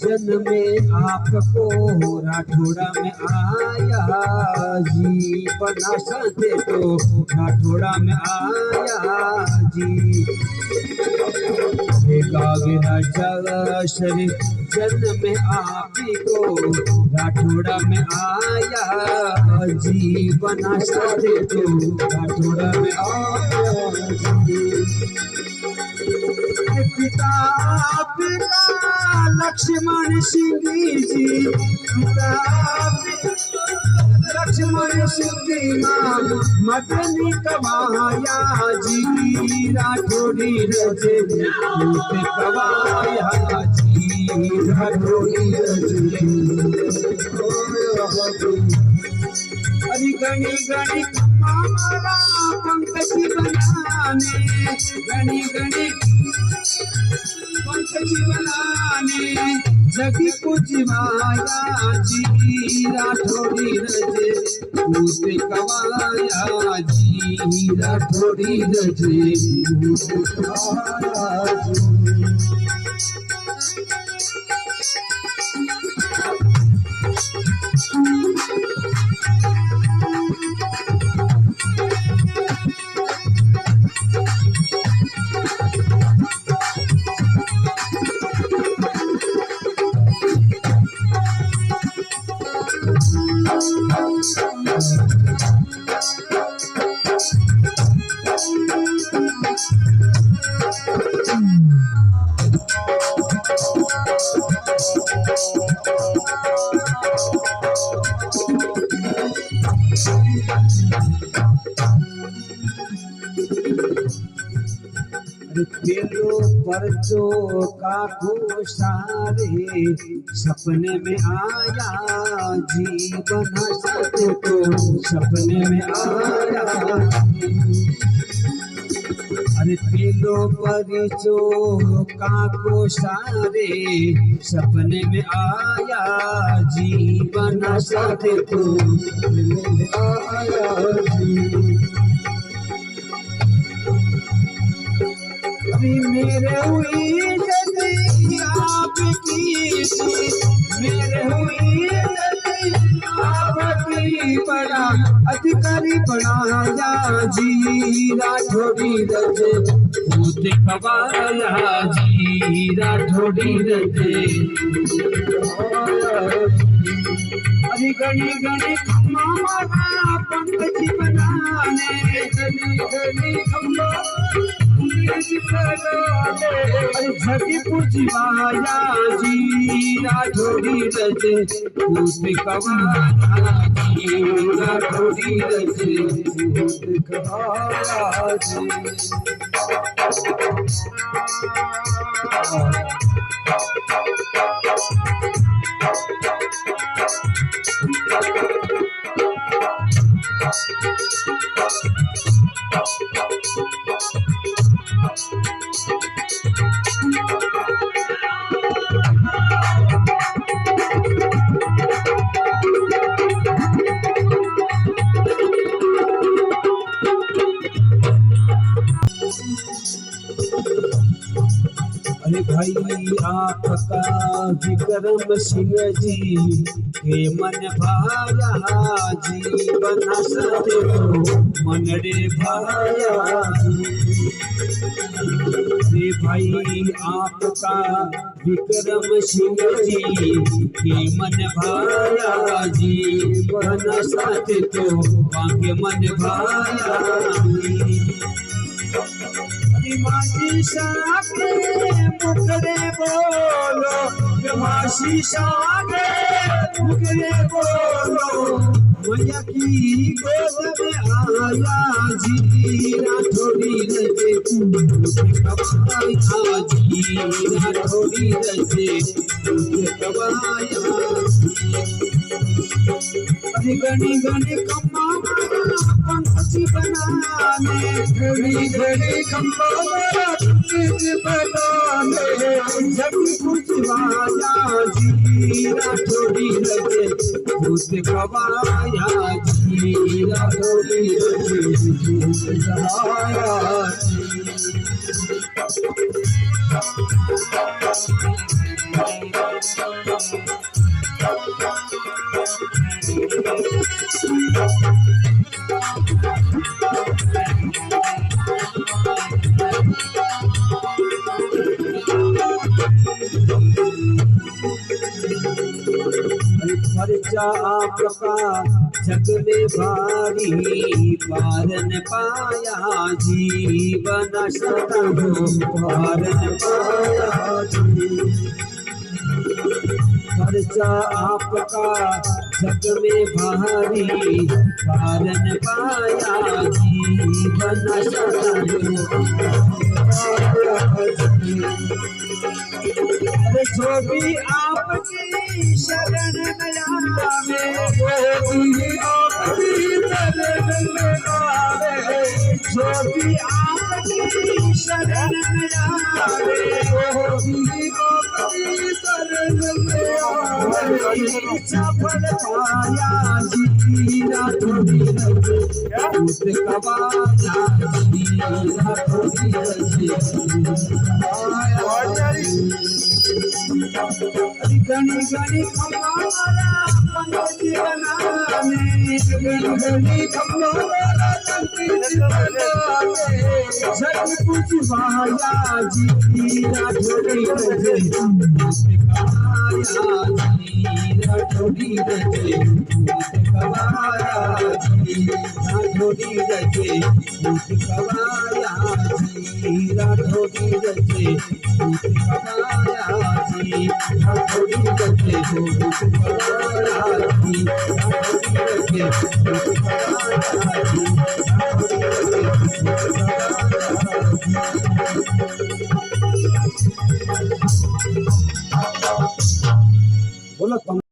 जन्म में आपको राठौड़ा में आया जी, बना सके तो राठौड़ा में आया जी। जन्म में आपको राठौड़ा में आया जी, बना सके तो राठौड़ा में आया जी। पिता लक्ष्मण सिंह जी, पिता लक्ष्मण सिंह जी मदनी कमाया जी, राठौड़ी रजे कमाया जी, राठौड़ी रजे। हरी गणी गणी हमारा पंकज बनाने, गणी गणी पंकज बनाने जगी पुजवाया जी, राठौड़ी रजे उसे कवाया जी, राठौड़ी रजे उसे कवाया जी। पेलो परचो का सारे सपने में आया जी, बना सके तो सपने में आया। अरे पेलो परचो का सारे सपने में आया जी, बना सके तो सपने में आया जी। मेरे हुई जदी आपकी, मेरे हुई जदी आपकी, बड़ा अधिकारी बनाया जी, राठौड़ी रजे भूत खवाया जी, राठौड़ी रजे। अरे गणी गणी हमारा पंकज बनाने, गणी गणी झटी पुजवाया जी, राठौड़ी रजे उसे कवाया जी, राठौड़ी रजे उसे कवाया जी। अरे भाई आपका विक्रम सिंह जी के मन भाया जी, बना सके तो मन रे भाया जी। रे भाई आपका विक्रम सिंह जी के मन भाया जी, बना सके तो आगे मन भाया जी। माझी शाखे मुखरे बोलो माझी शाखे मुखरे बोलो मैया की गोद में आया जी राठौड़ी रजे तुझे कबाया जी राठौड़ी रजे तुझे कबाया गणी गणी कम्मा पंछी बनाने घड़ी घड़ी कम्मा पंछी बनाने जब कुछ वाया जी राठौड़ी रजे तुझे कबाया जी राठौड़ी रजे तुझे कबाया खर्चा आपका जग में भारी पारन पाया जीवन सतहो पारन पाया खर्चा आपका जग में भारी पारन पाया जीवन सतहो जो भी आपकी शरण में आवे वो भी आपकी शरण में आवे जो भी आपकी शरण में आवे वो भी आपकी शरण में आवे सफल पाया जी राठौड़ी रजे तुझे कबाया जी राठौड़ी रजे गणी गणी कमाला पंछी बनाने गणी गणी कमाला पंछी बनाने सब कुछ वाया जी राठौड़ी रजे तुझे कबाया जी राठौड़ी रजे तुझे कबाया जी राठौड़ी रजे तुझे कबाया जी राठौड़ी रजे तुझे कबाया जी राठौड़ी रजे तुझे कबाया जी राठौड़ी रजे तुझे कबाया जी